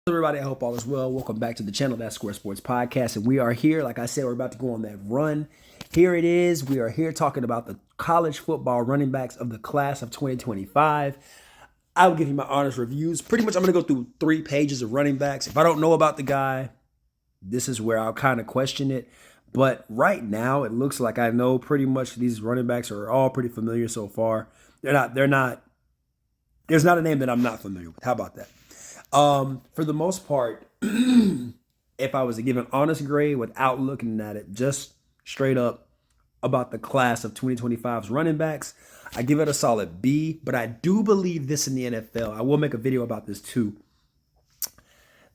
Everybody, I hope all is well. Welcome back to the channel, That Square Sports Podcast. And we are here, like I said, we're about to go on that run. Here it is. We are here talking about the college football running backs of the class of 2025. I will give you my honest reviews. Pretty much, I'm going to go through 3 pages of running backs. If I don't know about the guy, this is where I'll kind of question it. But right now, it looks like I know pretty much these running backs are all pretty familiar so far. There's not a name that I'm not familiar with. How about that? For the most part, if I was to give an honest grade without looking at it, just straight up about the class of 2025's running backs, I give it a solid B, but I do believe this in the NFL. I will make a video about this too.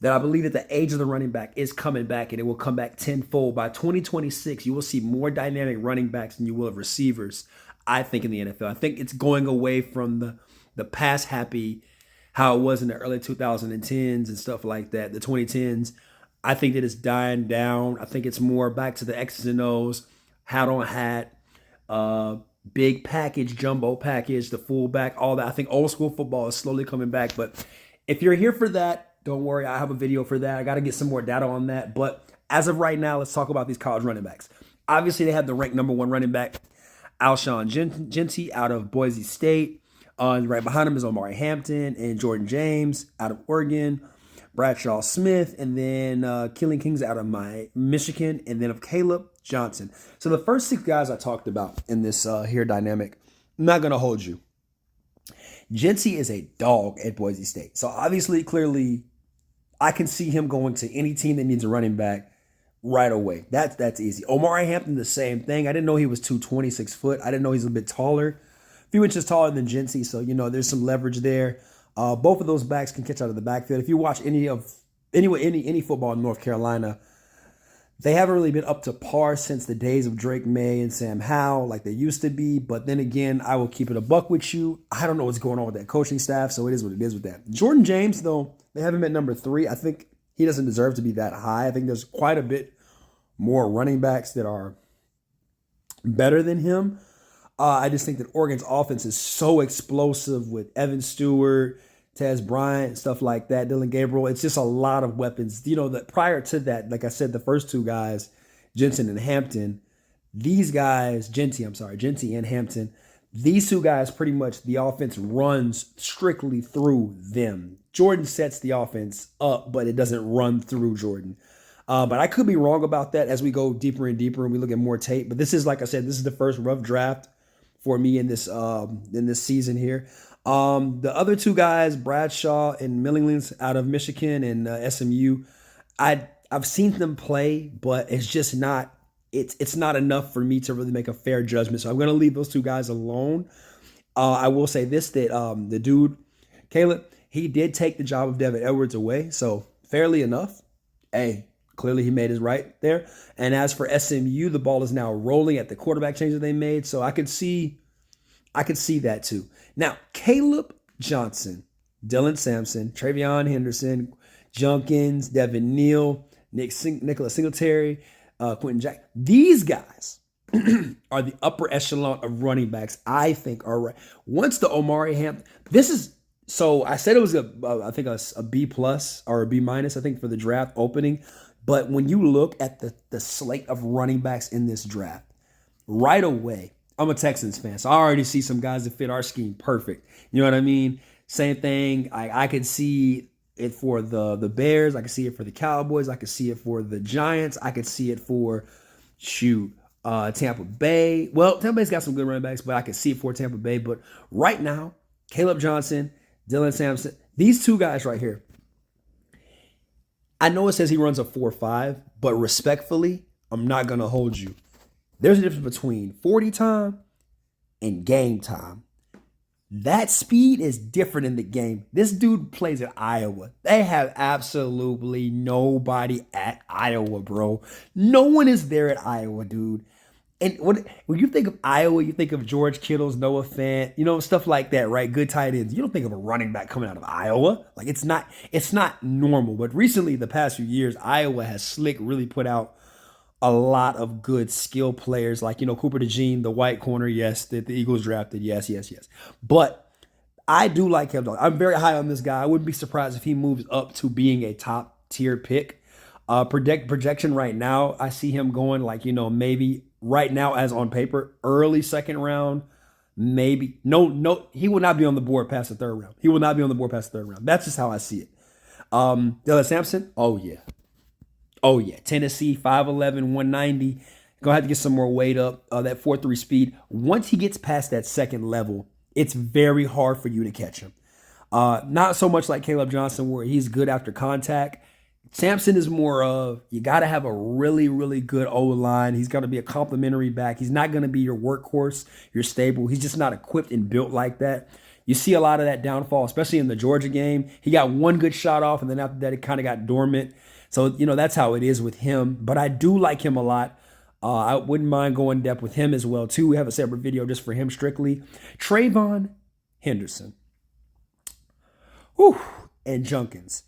That I believe that the age of the running back is coming back and it will come back tenfold. By 2026, you will see more dynamic running backs than you will of receivers, I think, in the NFL. I think it's going away from the pass happy, how it was in the early 2010s and stuff like that, the 2010s. I think that it's dying down. I think it's more back to the X's and O's, hat on hat, big package, jumbo package, the fullback, all that. I think old school football is slowly coming back. But if you're here for that, don't worry. I have a video for that. I got to get some more data on that. But as of right now, let's talk about these college running backs. Obviously, they have the ranked number 1 running back, Alshon Jeudy out of Boise State. Right behind him is Omari Hampton and Jordan James out of Oregon, Bradshaw Smith, and then Killing Kings out of Michigan, and then of Caleb Johnson. So the first 6 guys I talked about in this here dynamic, I'm not going to hold you. Jeudy is a dog at Boise State. So obviously, clearly, I can see him going to any team that needs a running back right away. That's easy. Omari Hampton, the same thing. I didn't know he was 226 foot. I didn't know he's a bit taller. Few inches taller than Jeudy, so there's some leverage there. Both of those backs can catch out of the backfield. If you watch any football in North Carolina, they haven't really been up to par since the days of Drake May and Sam Howell like they used to be. But then again, I will keep it a buck with you. I don't know what's going on with that coaching staff, so it is what it is with that. Jordan James, though, they have him at number 3. I think he doesn't deserve to be that high. I think there's quite a bit more running backs that are better than him. I just think that Oregon's offense is so explosive with Evan Stewart, Tez Bryant, stuff like that, Dylan Gabriel. It's just a lot of weapons. That prior to that, like I said, the first 2 guys, Jensen and Hampton, these guys, Jeudy and Hampton, these 2 guys, pretty much the offense runs strictly through them. Jordan sets the offense up, but it doesn't run through Jordan. But I could be wrong about that as we go deeper and deeper and we look at more tape. But this is, like I said, this is the first rough draft for me in this season here. The other 2 guys, Bradshaw and Millings out of Michigan and SMU, I've seen them play, but it's just not it's not enough for me to really make a fair judgment. So I'm going to leave those 2 guys alone. I will say this, that the dude, Caleb, he did take the job of Devin Edwards away. So fairly enough, hey, clearly he made his right there. And as for SMU, the ball is now rolling at the quarterback change that they made. So I could see that too. Now, Caleb Johnson, Dylan Sampson, Travion Henderson, Junkins, Devin Neal, Nicholas Singletary, Quentin Jack. These guys are the upper echelon of running backs, I think, are right. Once the Omari Hampton, so I said it was a B plus or a B minus, I think, for the draft opening. But when you look at the slate of running backs in this draft, right away, I'm a Texans fan, so I already see some guys that fit our scheme perfect. You know what I mean? Same thing. I could see it for the Bears. I could see it for the Cowboys. I could see it for the Giants. I could see it for, Tampa Bay. Well, Tampa Bay's got some good running backs, but I could see it for Tampa Bay. But right now, Caleb Johnson, Dylan Sampson, these 2 guys right here, I know it says he runs a 4.5, but respectfully, I'm not going to hold you. There's a difference between 40 time and game time. That speed is different in the game. This dude plays at Iowa. They have absolutely nobody at Iowa, bro. No one is there at Iowa, dude. And when you think of Iowa, you think of George Kittle's, Noah Fant, stuff like that, right? Good tight ends. You don't think of a running back coming out of Iowa. Like it's not normal. But recently, the past few years, Iowa has slick really put out a lot of good skill players like, Cooper DeJean, the white corner, yes, that the Eagles drafted, yes. But I do like him though. I'm very high on this guy. I wouldn't be surprised if he moves up to being a top tier pick. Projection right now, I see him going like, maybe right now as on paper, early second round, maybe. No, he will not be on the board past the third round. He will not be on the board past the third round. That's just how I see it. Dylan Sampson, oh yeah. Oh yeah. Tennessee, 5'11, 190. Gonna have to get some more weight up. That 4.3 speed. Once he gets past that second level, it's very hard for you to catch him. Not so much like Caleb Johnson, where he's good after contact. Sampson is more of, you got to have a really, really good O-line. He's going to be a complimentary back. He's not going to be your workhorse, your stable. He's just not equipped and built like that. You see a lot of that downfall, especially in the Georgia game. He got one good shot off, and then after that, it kind of got dormant. So, that's how it is with him. But I do like him a lot. I wouldn't mind going in depth with him as well, too. We have a separate video just for him strictly. Trayvon Henderson. Whew. And Junkins.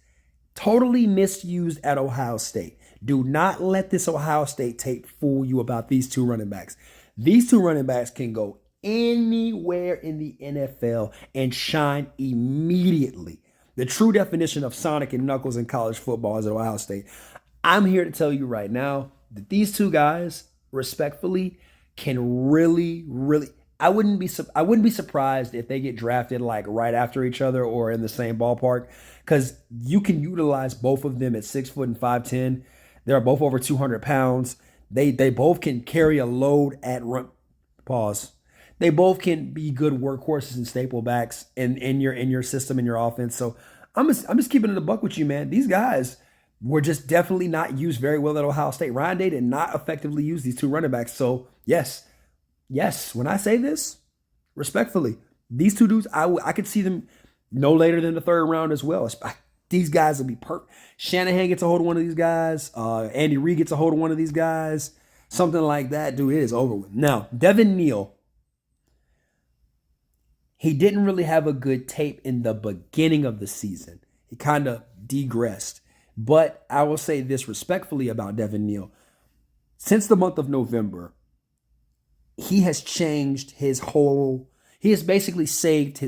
Totally misused at Ohio State. Do not let this Ohio State tape fool you about these two running backs. These two running backs can go anywhere in the NFL and shine immediately. The true definition of Sonic and Knuckles in college football is at Ohio State. I'm here to tell you right now that these two guys, respectfully, can really, really. I wouldn't be surprised if they get drafted like right after each other or in the same ballpark, because you can utilize both of them at 6 foot and 5'10". They're both over 200 pounds. They both can carry a load at run. Pause. They both can be good workhorses and staple backs in your system, in your offense. So I'm just keeping it a buck with you, man. These guys were just definitely not used very well at Ohio State. Ryan Day did not effectively use these two running backs. So yes, when I say this, respectfully, these two dudes, I could see them no later than the third round as well. These guys will be perfect. Shanahan gets a hold of one of these guys. Andy Reid gets a hold of one of these guys. Something like that, dude, it is over with. Now, Devin Neal, he didn't really have a good tape in the beginning of the season. He kind of degressed. But I will say this respectfully about Devin Neal. Since the month of November, he has changed his whole, he has basically saved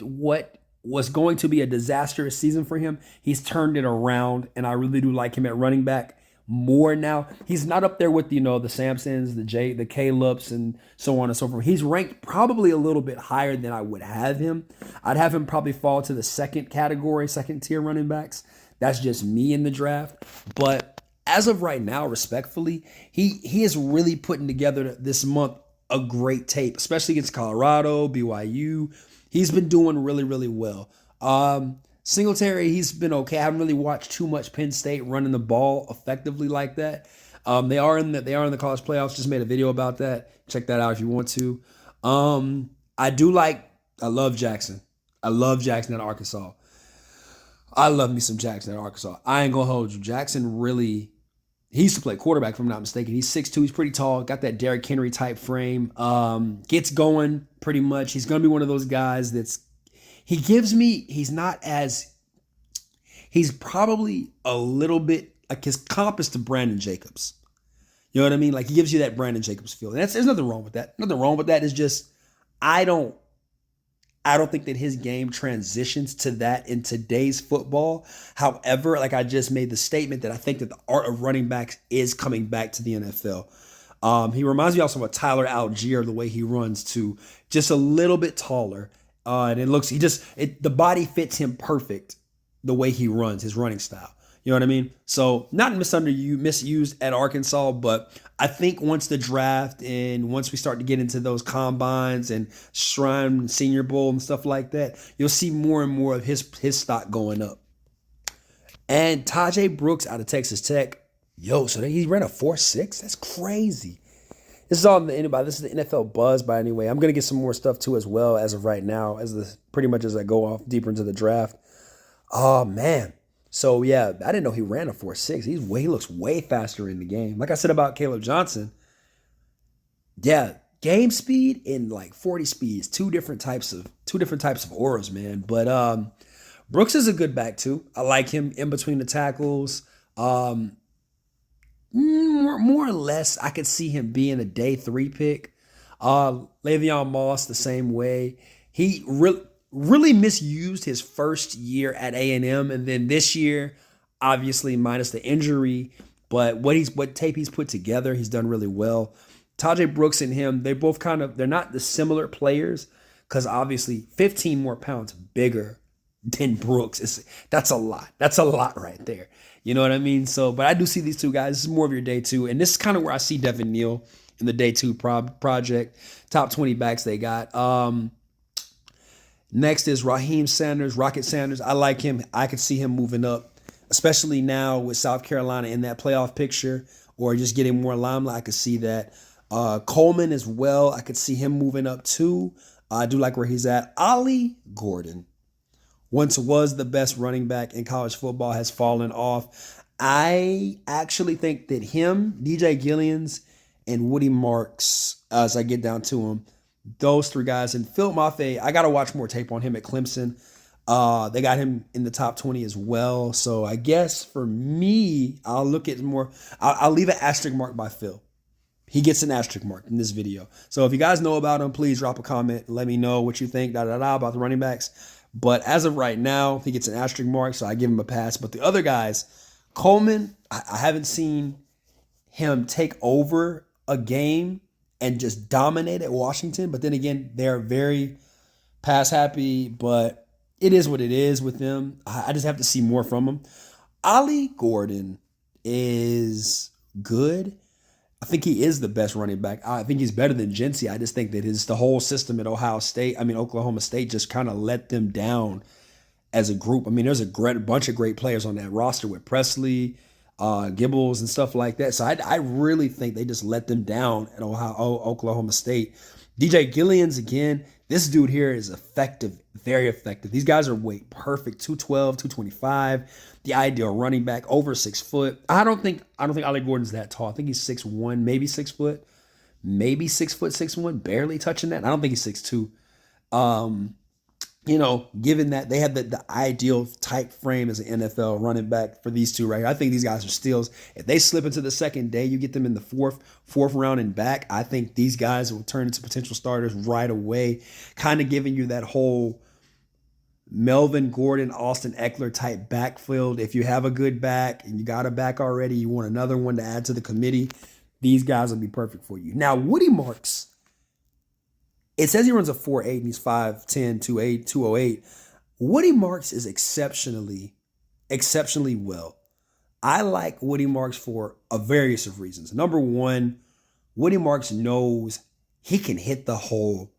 what was going to be a disastrous season for him. He's turned it around, and I really do like him at running back more now. He's not up there with, the Sampsons, the Calebs, and so on and so forth. He's ranked probably a little bit higher than I would have him. I'd have him probably fall to the second category, second tier running backs. That's just me in the draft. But as of right now, respectfully, he is really putting together this month a great tape, especially against Colorado, BYU. He's been doing really, really well. Singletary, he's been okay. I haven't really watched too much Penn State running the ball effectively like that. They are in the college playoffs. Just made a video about that. Check that out if you want to. I love Jackson. I love Jackson at Arkansas. I love me some Jackson at Arkansas. I ain't gonna hold you. Jackson really, he used to play quarterback, if I'm not mistaken. He's 6'2", he's pretty tall, got that Derrick Henry type frame. Gets going pretty much. He's gonna be one of those guys he's probably a little bit, like his comp is to Brandon Jacobs. You know what I mean? Like he gives you that Brandon Jacobs feel. And there's nothing wrong with that. Nothing wrong with that. It's just, I don't think that his game transitions to that in today's football. However, like I just made the statement that I think that the art of running backs is coming back to the NFL. He reminds me also of Tyler Algier, the way he runs too, just a little bit taller. And the body fits him perfect the way he runs, his running style. You know what I mean? So not misused at Arkansas, but I think once the draft and once we start to get into those combines and Shrine and Senior Bowl and stuff like that, you'll see more and more of his stock going up. And Tajay Brooks out of Texas Tech, so he ran a 4.6? That's crazy. This is all this is the NFL Buzz, by anyway. I'm gonna get some more stuff too as well as of right now, pretty much as I go off deeper into the draft. Oh man. So yeah, I didn't know he ran a 4.6. He looks way faster in the game. Like I said about Caleb Johnson, yeah, game speed and like 40 speeds, two different types of auras, man. But Brooks is a good back too. I like him in between the tackles. More or less, I could see him being a day 3 pick. Le'Veon Moss the same way. he really misused his first year at A&M, and then this year, obviously minus the injury, but what tape he's put together, he's done really well. Tajay Brooks and him, they're not the similar players because obviously 15 more pounds bigger than Brooks. That's a lot. That's a lot right there. You know what I mean? So, but I do see these two guys. This is more of your day two, and this is kind of where I see Devin Neal in the day two project. Top 20 backs they got. Next is Raheem Sanders, Rocket Sanders. I like him. I could see him moving up, especially now with South Carolina in that playoff picture or just getting more limelight. I could see that. Coleman as well. I could see him moving up too. I do like where he's at. Ollie Gordon, once was the best running back in college football, has fallen off. I actually think that him, DJ Gilliams, and Woody Marks, as I get down to them, those three guys, and Phil Mafe, I got to watch more tape on him at Clemson. They got him in the top 20 as well. So I guess for me, I'll look at more. I'll leave an asterisk mark by Phil. He gets an asterisk mark in this video. So if you guys know about him, please drop a comment. Let me know what you think about the running backs. But as of right now, he gets an asterisk mark, so I give him a pass. But the other guys, Coleman, I haven't seen him take over a game and just dominate at Washington. But then again, they're very pass happy, but it is what it is with them. I just have to see more from him. Ollie Gordon is good. I think he is the best running back. I think he's better than Jency. I just think that the whole system at Oklahoma State just kind of let them down as a group. I mean, there's a bunch of great players on that roster with Presley, Gibbles, and stuff like that. So I really think they just let them down at Oklahoma State. DJ Gilliams, again, this dude here is effective, very effective. These guys are weight perfect, 212, 225. The ideal running back, over 6 foot. I don't think Ollie Gordon's that tall. I think he's 6'1", maybe 6 foot, maybe 6 foot 6'1", barely touching that. I don't think he's 6'2". Given that they have the ideal type frame as an NFL running back for these two right here, I think these guys are steals. If they slip into the second day, you get them in the fourth round and back, I think these guys will turn into potential starters right away, kind of giving you that whole Melvin Gordon, Austin Eckler type backfield. If you have a good back and you got a back already, you want another one to add to the committee, these guys will be perfect for you. Now, Woody Marks, it says he runs a 4.8 and he's 5'10", 208. Woody Marks is exceptionally well. I like Woody Marks for a various of reasons. Number one, Woody Marks knows he can hit the hole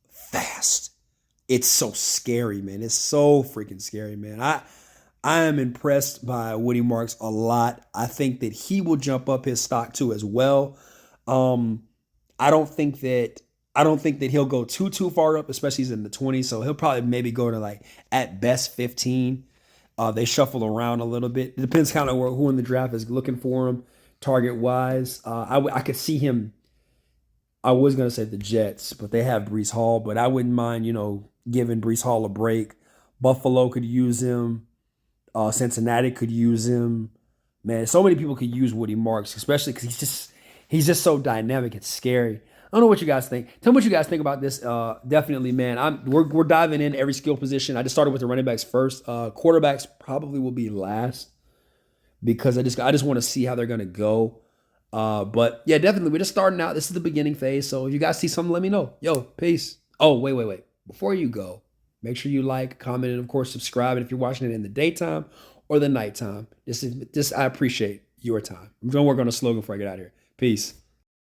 fast. It's so scary, man. It's so freaking scary, man. I am impressed by Woody Marks a lot. I think that he will jump up his stock too as well. I don't think that he'll go too far up, especially he's in the 20s. So he'll probably maybe go to like at best 15. They shuffle around a little bit. It depends kind of who in the draft is looking for him target wise. I could see him. I was going to say the Jets, but they have Breece Hall, but I wouldn't mind, giving Breece Hall a break. Buffalo could use him. Cincinnati could use him. Man, so many people could use Woody Marks, especially because he's just so dynamic. It's scary. I don't know what you guys think. Tell me what you guys think about this. Definitely, man. We're diving in every skill position. I just started with the running backs first. Quarterbacks probably will be last because I just want to see how they're gonna go. But yeah, definitely. We're just starting out. This is the beginning phase. So if you guys see something, let me know. Yo, peace. Oh, wait. Before you go, make sure you like, comment, and of course subscribe. And if you're watching it in the daytime or the nighttime, I appreciate your time. I'm gonna work on a slogan before I get out of here. Peace.